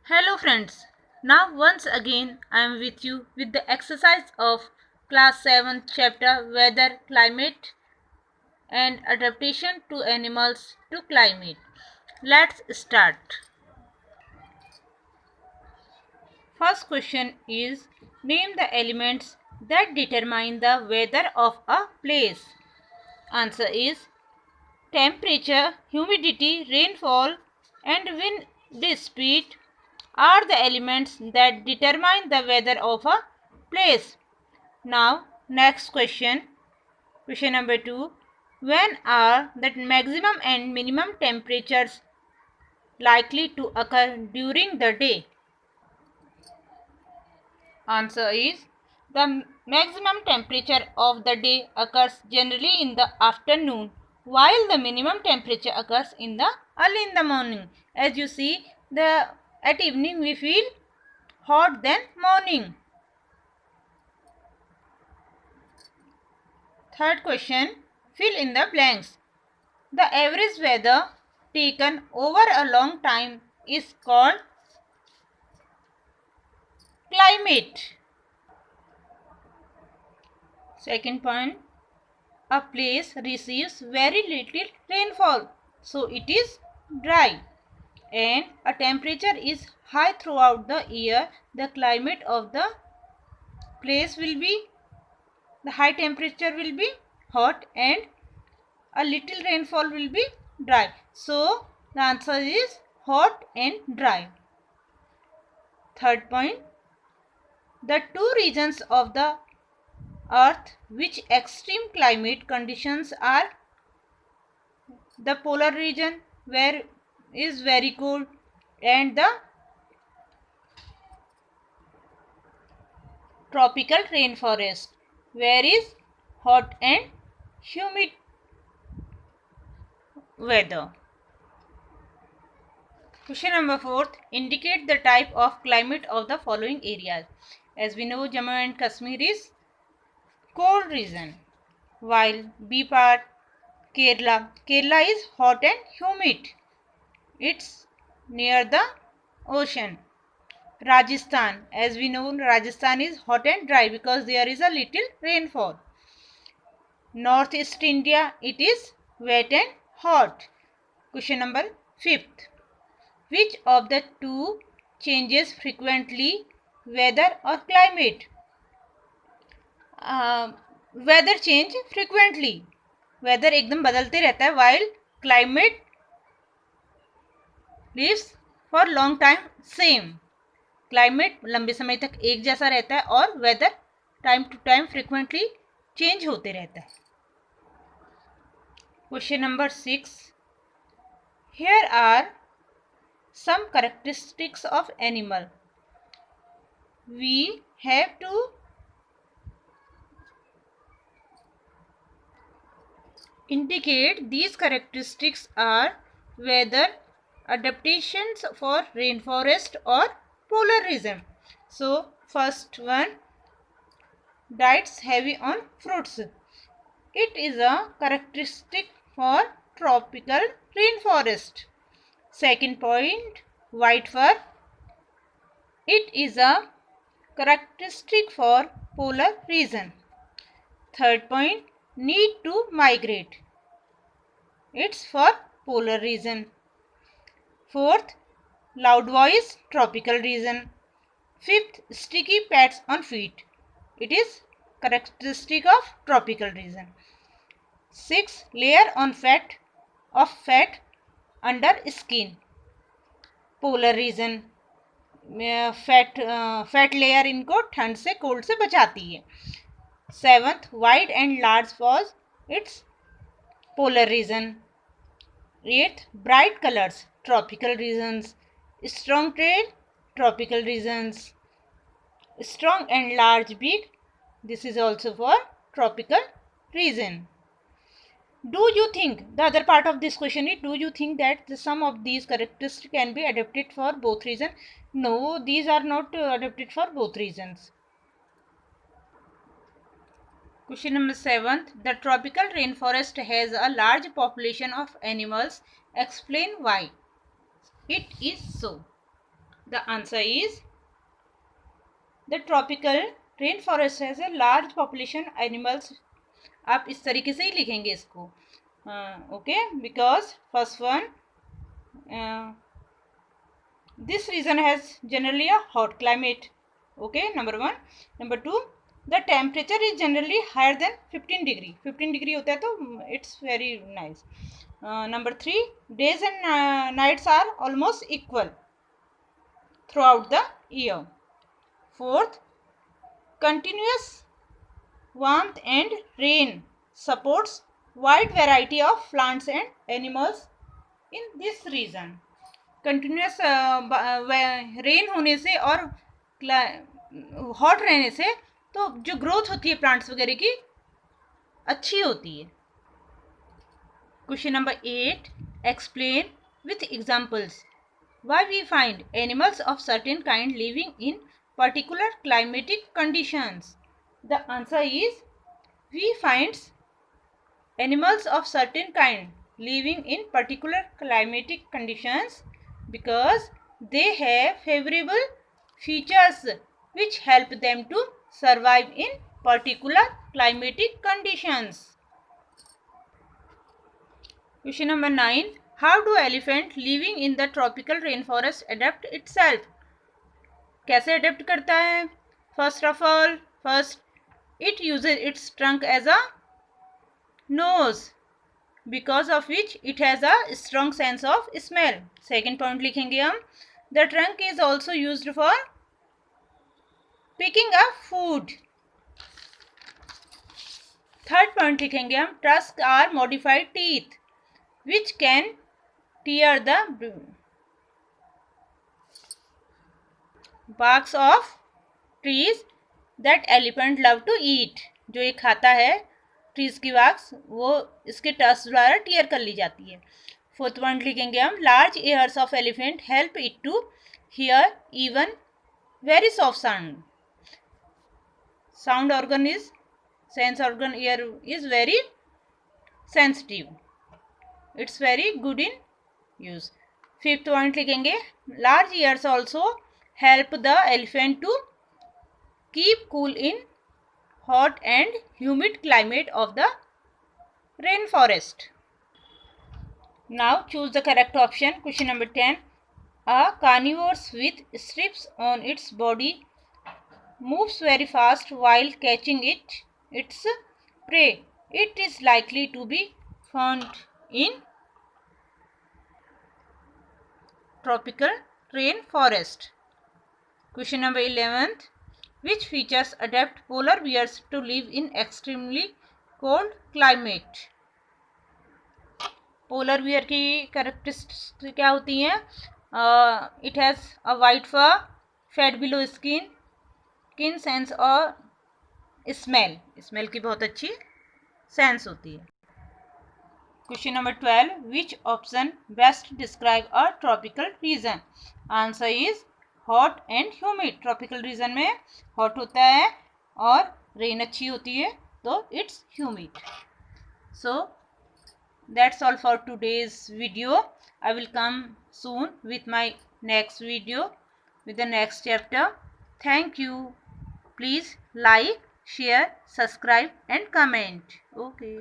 Hello friends, now once again I am with you with the exercise of class 7 chapter Weather, Climate and Adaptation to Animals to Climate. Let's start. First question is name the elements that determine the weather of a place. Answer is temperature, humidity, rainfall and wind speed are the elements that determine the weather of a place. Now, next question. Question number 2. When are the maximum and minimum temperatures likely to occur during the day? Answer is the maximum temperature of the day occurs generally in the afternoon, while the minimum temperature occurs in the early in the morning. As you see, at evening we feel hot than morning. Third question, fill in the blanks. The average weather taken over a long time is called climate. Second point, a place receives very little rainfall, so it is dry. And a temperature is high throughout the year. The climate of the place will be, the high temperature will be hot and a little rainfall will be dry. So the answer is hot and dry. Third point, the two regions of the earth which extreme climate conditions are the polar region where is very cold and the tropical rainforest where is hot and humid weather. Question number 4. Indicate the type of climate of the following areas. As we know, Jammu and Kashmir is cold region, while B part Kerala is hot and humid. It's near the ocean. Rajasthan, as we know, Rajasthan is hot and dry because there is a little rainfall. Northeast India, it is wet and hot. Question number 5. Which of the two changes frequently, weather or climate? Weather change frequently. Weather एकदम बदलते रहता है while climate lives for long time same. Climate लंबे समय तक एक जैसा रहता है और weather time to time frequently change होते रहता है. Question number 6. Here are some characteristics of animal. We have to indicate these characteristics are whether adaptations for rainforest or polar region. So first one, diets heavy on fruits. It is a characteristic for tropical rainforest. Second point, white fur. It is a characteristic for polar region. Third point, need to migrate. It's for polar region. Fourth, loud voice, tropical region. Fifth, sticky pads on feet. It is characteristic of tropical region. Sixth, layer on fat under skin. Polar region fat layer इनको ठंड से cold से बचाती है. 7th, wide and large paws, it's polar region. 8th, bright colours, tropical regions. Strong tail, tropical regions. Strong and large beak, this is also for tropical region. Do you think, the other part of this question is, do you think that some of these characteristics can be adapted for both regions? No, these are not adapted for both regions. Question number 7. The tropical rainforest has a large population of animals. Explain why it is so. The answer is the tropical rainforest has a large population animals. आप इस तरीके से ही लिखेंगे इसको. Okay, because first one, this region has generally a hot climate. Okay, number one. Number two, the temperature is generally higher than 15 degree. 15 degree होता है तो it's very nice. Number three, days and nights are almost equal throughout the year. Fourth, continuous warmth and rain supports wide variety of plants and animals in this region. Continuous rain होने से और hot रहने से तो जो growth होती है plants वगैरह की अच्छी होती है. Question number 8, explain with examples why we find animals of certain kind living in particular climatic conditions. The answer is, we find animals of certain kind living in particular climatic conditions because they have favorable features which help them to survive in particular climatic conditions. Question number 9, how do elephant living in the tropical rainforest adapt itself? कैसे adapt करता है? First of all, it uses its trunk as a nose because of which it has a strong sense of smell. Second point लिखेंगे हम, the trunk is also used for picking up food. Third point लिखेंगे हम, tusks are modified teeth which can tear the barks of trees that elephant love to eat. जो ये खाता है trees की barks, वो इसके टस्क द्वारा टीयर कर ली जाती है. फोर्थ पॉइंट लिखेंगे हम, large ears of elephant help it to hear even very soft sound. Sound organ is, sense organ, ear is very sensitive. It's very good in use. Fifth point लिखेंगे, large ears also help the elephant to keep cool in hot and humid climate of the rainforest. Now choose the correct option. Question number 10, a carnivore with strips on its body moves very fast while catching its prey. It is likely to be found in tropical rainforest. Question number 11, which features adapt polar bears to live in extremely cold climate? Polar bear की characteristics क्या होती हैं? It has a white fur, fat below skin sense और smell की बहुत अच्छी sense होती है. Question number 12, which option best describe a tropical region? Answer is hot and humid. Tropical region में हॉट होता है और रेन अच्छी होती है, तो it's humid. So that's all for today's video. I will come soon with my next video with the next chapter. Thank you. Please like, share, subscribe and comment. Okay.